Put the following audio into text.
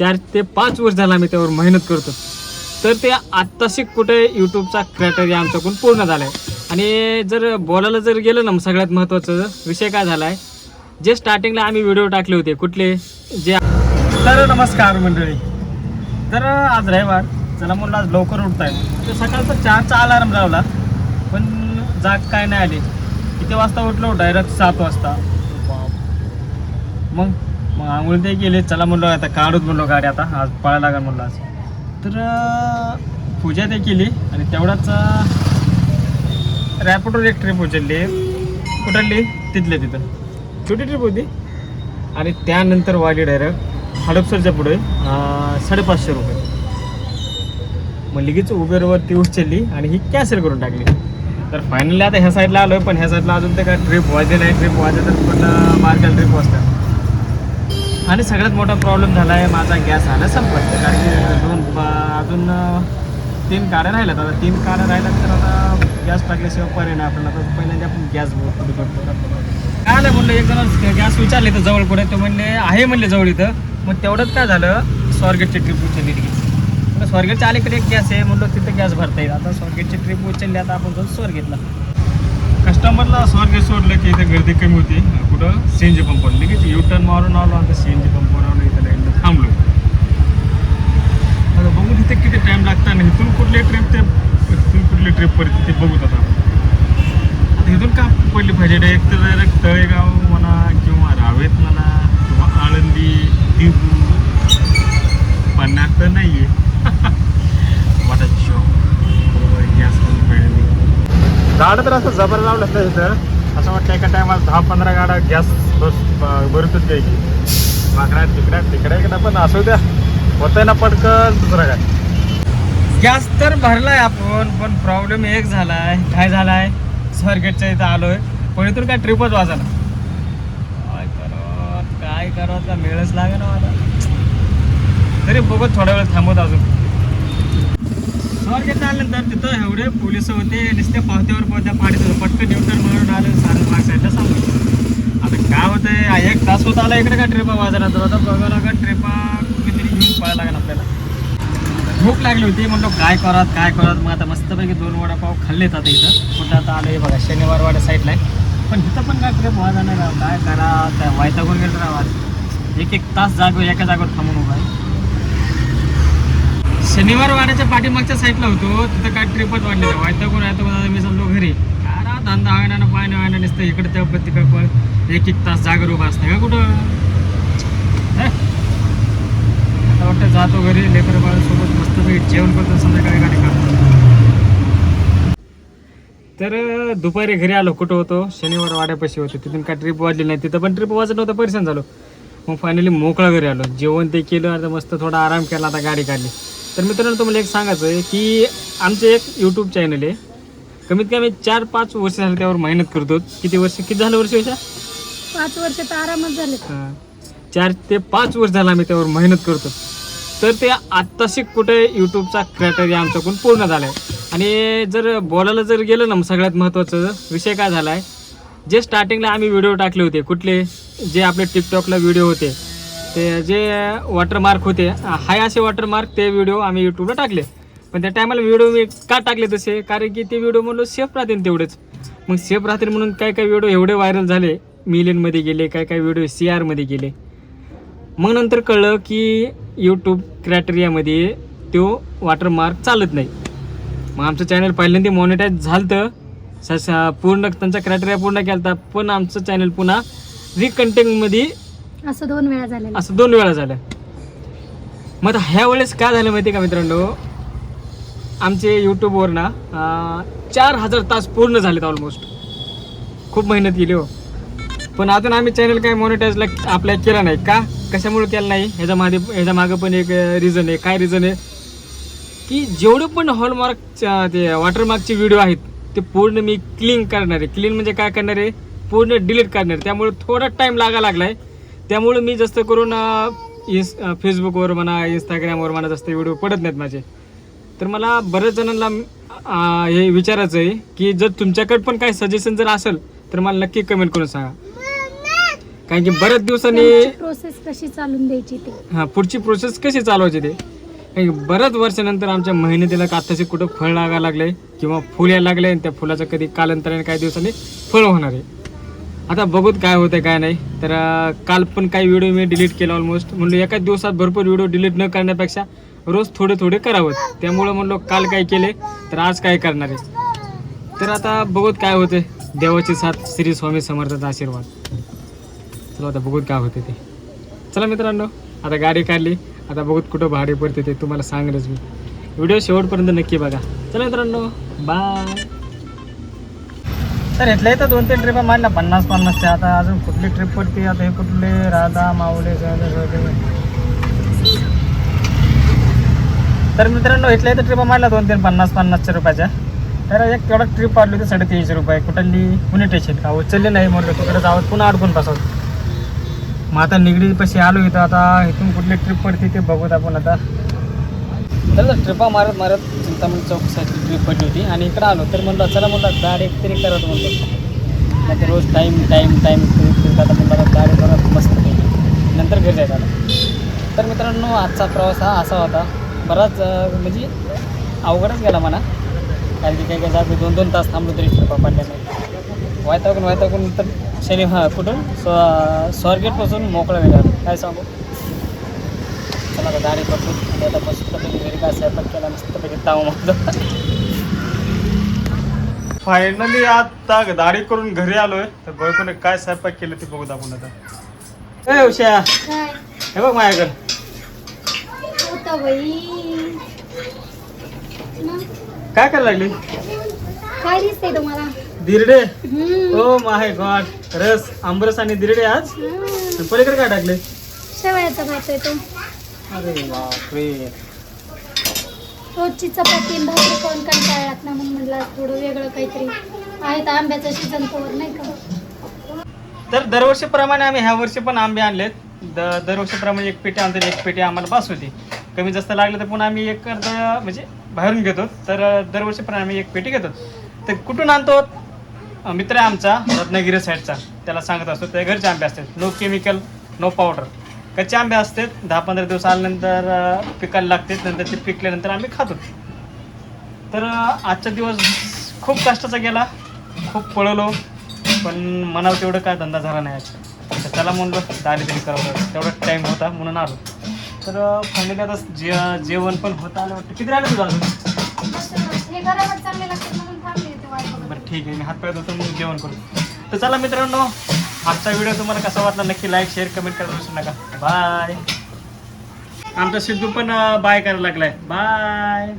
4 ते 5 वर्ष झाला आम्ही त्यावर मेहनत करतो. तर ते आत्ताशी कुठे यूट्यूबचा क्रायटेरिया आमच्याकडून पूर्ण झाला आहे. आणि जर बोलायला जर गेलं ना, सगळ्यात महत्त्वाचं विषय काय झाला आहे, जे स्टार्टिंगला आम्ही व्हिडिओ टाकले होते कुठले जे. तर नमस्कार मंडळी. तर आज रविवार, चला म्हणलं आज लवकर उठत आहे. तर सकाळचा 4चा अलार्म लावला, पण जाग काय नाही आली. किती वाजता उठलो? डायरेक्ट 7 वाजता. मग आंघोळ ते गेले. चला म्हणलो आता काढूच म्हणलो गाडी, आता आज पळायला लागेल म्हणलं आज. तर पूजा ते केली आणि तेवढाच रॅपिडोवर एक ट्रिप उचलली. कुठली? तिथल्या तिथं छोटी ट्रिप होती. आणि त्यानंतर वाली डायरेक्ट हडपसरच्या पुढे 550 रुपये. मग लगेच उबेरवरती उचलली आणि ही कॅन्सल करून टाकली. तर फायनली आता ह्या साईडला आलो आहे, पण ह्या साईडला अजून ते काय ट्रिप वाजले नाही. ट्रिप वाजले तर पण मार्केल ट्रिप वाजतात. आणि सगळ्यात मोठा प्रॉब्लेम झाला आहे, माझा गॅस आला संपत. कारण की अजून 3 गाड्या राहिल्यात. आता 3 गाड्या राहिल्यात तर आता गॅस टाकल्याशिवाय पर्याय नाही आपल्याला. तर पहिल्यांदा आपण गॅस कुठे करतो काय आलं म्हणलं. एक जण गॅस विचारले तर जवळ कुठे, तर म्हणले आहे म्हणले जवळ इथं. मग तेवढंच काय झालं, स्वारगेटची ट्रिप उचलली तिथे. स्वारगेटच्या अलीकडे एक गॅस आहे म्हणलं, तिथं गॅस भरता येईल. आता स्वारगेटची ट्रिप उचलली, आता आपण जाऊ स्वारगेटला. कस्टमरला स्वारगेट सोडलं की इथं गर्दी कमी होती. कुठं? सीएनजी पंपवर. लगेच युटर्न मारून आलो. आता सीएनजी पंपवर आलो, इथं लाईनला थांबलो. आता बघू तिथे किती टाईम लागता आणि इथून कुठली ट्रिप परत ते बघूत. आता इथून का पडली पाहिजे डायरेक्ट तर डायरेक्ट तळेगाव म्हणा किंवा रावेत म्हणा किंवा आळंदी दिघू पन्नास तर नाही आहे. वाटा गॅस पहिल्यांदा गाडं तर असं जबर लावलं असतं इथं. असं वाटतं एका टायमाला 10-15 गाड्या गॅस बस भरतच घ्यायची. माकड्यात तिकडे पण असू द्या, होतंय ना पटकन. दुसरा काय गॅस तर भरलाय आपण, पण प्रॉब्लेम एक झालाय. काय झालाय, स्वारगेटच्या इथं आलोय, पण इथून काय ट्रिपच वाजायला. काय करत मिळच लागे ना मला. तरी बघत थोड्या वेळ थांबवत अजून. स्वारगेटला आल्यानंतर तिथं एवढे पोलिस होते, नुसत्या पावत्यावर पाडीत होतं. पटकन न्यूटन मारून आलं, सारं माग साईडला सांगतो. आता काय होतंय, 1 तास होत आला इकडे. का ट्रिपा वाजायला तर आता बघावं लागेल. ट्रिपा कुठेतरी घेऊन पळायला लागेल आपल्याला. भूक लागली होती, म्हणलो काय करत. मग आता मस्तपैकी 2 वडापाव खाल्लेत. आता इथं कुठं आता आलं हे बघा, शनिवार वाड्या साईडला आहे. पण इथं पण काय ट्रिप वाजा नाही राव. काय करा, त्या वायतागून गेलं राव. एक तास एका जागेवर थांबून उभा आहे. शनिवार वाड्याच्या पाठीमागच्या साईडला होतो, तिथं काय ट्रिपच वाढलेलं. वायतागून आता मी समजलो घरी. काय राव, धंदा व्हायना ना पाय व्हायना नसतं. इकडे त्या तिकडं पण एक तास जागेवर उभा असतं का कुठं. आता वाटतं जातो घरी, लेकर बाळासोबत मस्तपैकी जेवण करतो, संध्याकाळी गाडी काढतो. तर दुपारी घरी आलो. कुठं होतो? शनिवार वाड्यापाशी होतो. तिथून काय ट्रिप वाजली नाही. तिथं पण ट्रिप वाजत नव्हतं, परेशान झालो. मग फायनली मोकळा घरी आलो. जेवण ते केलं, आता मस्त थोडा आराम केला, आता गाडी काढली. तर मित्रांनो, तुम्हाला एक सांगायचं आहे की आमचे एक यूट्यूब चॅनल आहे. कमीत कमी 4-5 वर्ष झाले त्यावर मेहनत करतो. किती झालं वर्ष? 5 वर्ष तर आरामात झाले. 4 ते 5 वर्ष झाला आम्ही त्यावर मेहनत करतो. तर ते आत्ताशी कुठे यूट्यूबचा क्रायटेरिया आमच्याकडून पूर्ण झाला आहे. आणि जर बोलायला जर गेलं ना, सगळ्यात महत्त्वाचं विषय काय झाला आहे, जे स्टार्टिंगला आम्ही व्हिडिओ टाकले होते कुठले, जे आपले टिकटॉकला व्हिडिओ होते, ते जे वॉटरमार्क होते, हाय असे वॉटरमार्क, ते व्हिडिओ आम्ही यूट्यूबला टाकले. पण त्या टायमाला व्हिडिओ मी का टाकले तसे, कारण की ते व्हिडिओ म्हणलो सेफ राहतील तेवढेच. मग सेफ राहतील म्हणून काय व्हिडिओ एवढे व्हायरल झाले, मिलियनमध्ये गेले, काय व्हिडिओ CRमध्ये गेले. मग नंतर कळलं की यूट्यूब क्रायटेरियामध्ये तो वॉटरमार्क चालत नाही. मग आमचं चॅनल पहिल्यांदा मॉनिटाईज झालं, पूर्ण त्यांचा क्रायटेरिया पूर्ण केला, पण आमचं चॅनल पुन्हा रिकंटेंटमध्ये असं 2 वेळा झालं. मग आता ह्या वेळेस काय झालं माहिती का मित्रांनो, आमचे यूट्यूबवर ना 4000 तास पूर्ण झालेत ऑलमोस्ट. खूप मेहनत केली हो, पण अजून आम्ही चॅनल काय मॉनिटाईजला अप्लाय केला नाही. का, कशामुळे केलं नाही, ह्याच्या मागं पण एक रिझन आहे. काय रिझन आहे की जेवढे पण हॉलमार्क ते वॉटरमार्कचे व्हिडिओ आहेत ते पूर्ण मी क्लीन करणार आहे. क्लीन म्हणजे काय करणार आहे, पूर्ण डिलीट करणार आहे. त्यामुळे थोडा टाईम लागला आहे. त्यामुळे मी जास्त करून फेसबुकवर म्हणा, इंस्टाग्रामवर म्हणा जास्त व्हिडिओ पडत नाहीत माझे. तर मला बऱ्याच जणांना हे विचारायचं आहे की जर तुमच्याकडे पण काही सजेशन जर असेल तर मला नक्की कमेंट करून सांगा. कारण की बऱ्याच दिवसांनी प्रोसेस कशी चालून द्यायची ते. हा पुढची प्रोसेस कशी चालवायची ते, कारण की बऱ्याच वर्षानंतर आमच्या मेहनतीला आत्ताचे कुठं फळ लागायला लागले किंवा फुल यायला लागले आणि त्या फुलाचं कधी कालांतराने काही दिवसांनी फळ होणार आहे. आता बघूत काय होतं काय नाही. तर काल पण काही व्हिडिओ मी डिलीट केला ऑलमोस्ट. म्हणलं एकाच दिवसात भरपूर व्हिडिओ डिलीट न करण्यापेक्षा रोज थोडे थोडे करावं. त्यामुळं म्हणलो काल काय केले तर आज काय करणार आहे. तर आता बघूत काय होते. देवाची साथ, श्री स्वामी समर्थाचा आशीर्वाद. चला आता बघूत काय होते ते. चला मित्रांनो, आता गाडी काढली. आता बघूत कुठं भाडे पडते ते तुम्हाला सांगेलच मी. व्हिडिओ शेवटपर्यंत नक्की बघा. चला मित्रांनो, बाय. तर इथल्या इथं 2-3 ट्रिपा मारल्या 50-50च्या. आता अजून कुठली ट्रिप पडते, आता हे कुठले राधा माऊले. तर मित्रांनो, इथल्या इथं ट्रिपा मारल्या 2-3 50-50 रुपयाच्या. तर एक तेवढा ट्रिप पाडली होती 350 रुपये. कुठली पुणे स्टेशन का उचलले नाही, म्हटलं तिकडे जावं पुन्हा अडकून बसवत. मग आता निगडी पैसे आलो इथं. आता इथून कुठली ट्रिप पडते ते बघूत आपण आता. तर ट्रिपा मारत मारत चिंतामणी चौकसाठी ट्रिप पडली होती आणि इकडं आलो. तर म्हणलं चला म्हणलं गाडी तरी करत म्हणतो. मग रोज टाईम आता म्हणलं गाडी करत मस्त पैकी नंतर घरी जायचं आलं. तर मित्रांनो, आजचा प्रवास हा असा होता. बराच म्हणजे अवघडच गेला म्हणा. कारण की काही जात 2-2 तास थांबलो तरी ट्रिपा पडल्या नाही. वायताकून तर कुठून स्वारगेटपासून मोकळा वेगळा काय सांगू. चला आता गाडी करतो आणि आता मस्तपैकी घरी काय स्वयंपाक केला मस्तपैकी ताव माझं. फायनली आता गाडी करून घरी आलोय. तर बायकोने काय स्वयंपाक केलं ते बघूत आपण आता. काय उषा, काय हे बघ माझ्याकडे होतं बाई. मग काय करायला लागली. काय दिसतंय तुम्हाला? दिरडे. हम्म. ओ माय गॉड, रस आंबरस आणि दिरडे आज. हा. पलीकडे काय टाकले. शेवयाचा भात आहे तो. अरे बापरे. रोजची चपाती आणि भाकरी खाऊन कंटाळलात ना, म्हणून म्हटलं थोडं वेगळं काहीतरी. आहे तर आंब्याचं सीझन तर नाही का. तर दरवर्षीप्रमाणे आम्ही ह्या वर्षी पण आंबे आणलेत. दरवर्षीप्रमाणे एक पेटी आणतो. एक पेटी आम्हाला बास होती. कमी जास्त लागलं तर पुन्हा आम्ही एक अर्धा म्हणजे बाहेरून घेतो. तर दरवर्षीप्रमाणे आम्ही एक पेटी घेतो. तर कुठून आणतो. मित्र आहे आमचा रत्नागिरी साईडचा, त्याला सांगत असतो. त्या घरचे आंबे असतात, नो केमिकल नो पावडर. कच्चे आंबे असतात. 10-15 दिवस आल्यानंतर पिकायला लागतात. नंतर ते पिकल्यानंतर आम्ही खातो. तर आजचा दिवस खूप कष्टाचा गेला. खूप पळलो पण मनावर तेवढं काय धंदा झाला नाही आज. तर त्याला म्हणलं दारी तरी करावं. तेवढा टाईम होता म्हणून आलो. तर फॅमिली आता जेवण पण होतं आलं वाटतं. किती राहिलं तुझं अजून. हे घरामध्ये चांगले लागतात म्हणून थांबले इथे वाट बघत. बरं ठीक आहे, मी हातपाय धुतो मग जेवण करू. तर चला मित्रांनो, आजचा व्हिडिओ तुम्हाला कसा वाटला नक्की लाईक शेअर कमेंट करायला विसरू नका. बाय. आमचा सिद्धू पण बाय करायला लागलाय. बाय.